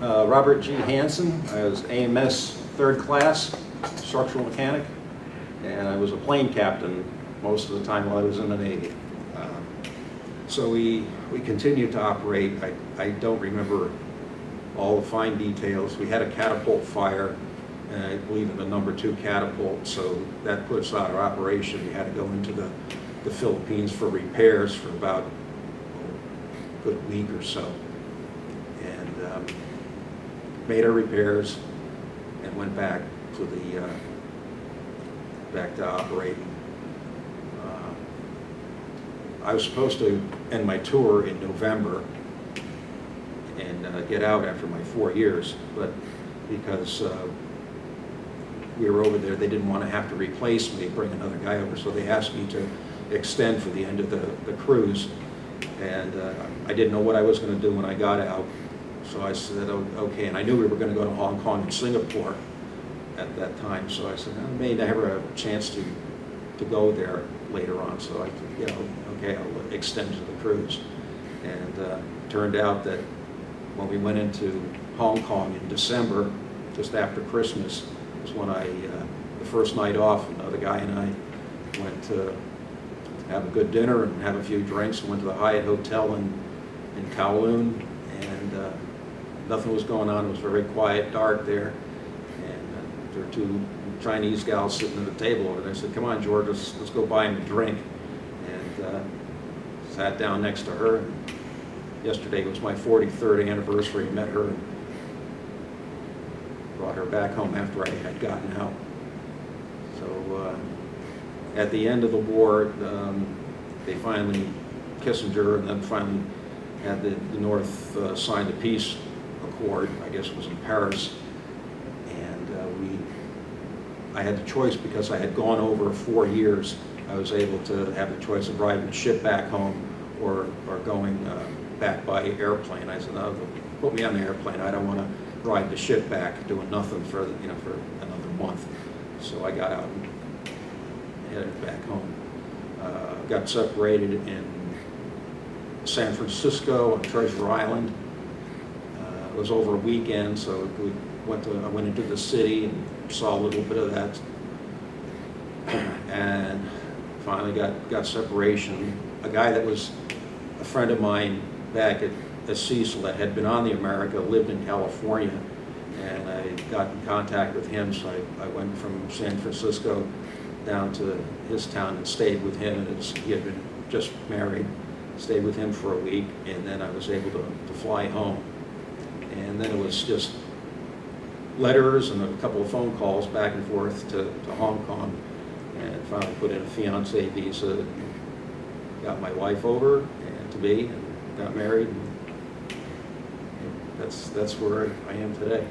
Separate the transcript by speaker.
Speaker 1: Robert G. Hansen. I was AMS third class, structural mechanic, and I was a plane captain most of the time while I was in the Navy. So we continued to operate. I don't remember all the fine details. We had a catapult fire, and I believe in the #2 catapult, so that put us out of operation. We had to go into the Philippines for repairs for about a good week or so, and made our repairs and went back to operating. I was supposed to end my tour in November and get out after my 4 years, but because we were over there, they didn't want to have to replace me, bring another guy over, so they asked me to extend for the end of the cruise, and I didn't know what I was going to do when I got out, so I said, oh, okay, and I knew we were going to go to Hong Kong and Singapore at that time, so I said, I may never have a chance to go there later on, so I, okay, I'll extend to the cruise. And turned out that when we went into Hong Kong in December, just after Christmas, was when the first night off, another guy and I went to have a good dinner and have a few drinks, and went to the Hyatt Hotel in Kowloon, and nothing was going on. It was very quiet, dark there, and there were two Chinese gals sitting at the table, and I said, come on, George, let's go buy him a drink, and sat down next to her. Yesterday was my 43rd anniversary. Met her and brought her back home after I had gotten out. So at the end of the war, they finally, Kissinger and then finally had the North sign the peace accord. I guess it was in Paris, and I had the choice, because I had gone over 4 years. I was able to have the choice of riding the ship back home or going back by airplane. I said, no, put me on the airplane. I don't want to ride the ship back doing nothing for another month. So I got out and headed back home. Got separated in San Francisco on Treasure Island. It was over a weekend, so I went into the city and saw a little bit of that, and finally got separation. A guy that was a friend of mine back at Cecil that had been on the America lived in California, and I got in contact with him, so I went from San Francisco down to his town and stayed with him. And he had been just married, stayed with him for a week, and then I was able to fly home. And then it was just letters and a couple of phone calls back and forth to Hong Kong, and finally put in a fiancé visa, got my wife over and to be, and got married, and that's where I am today.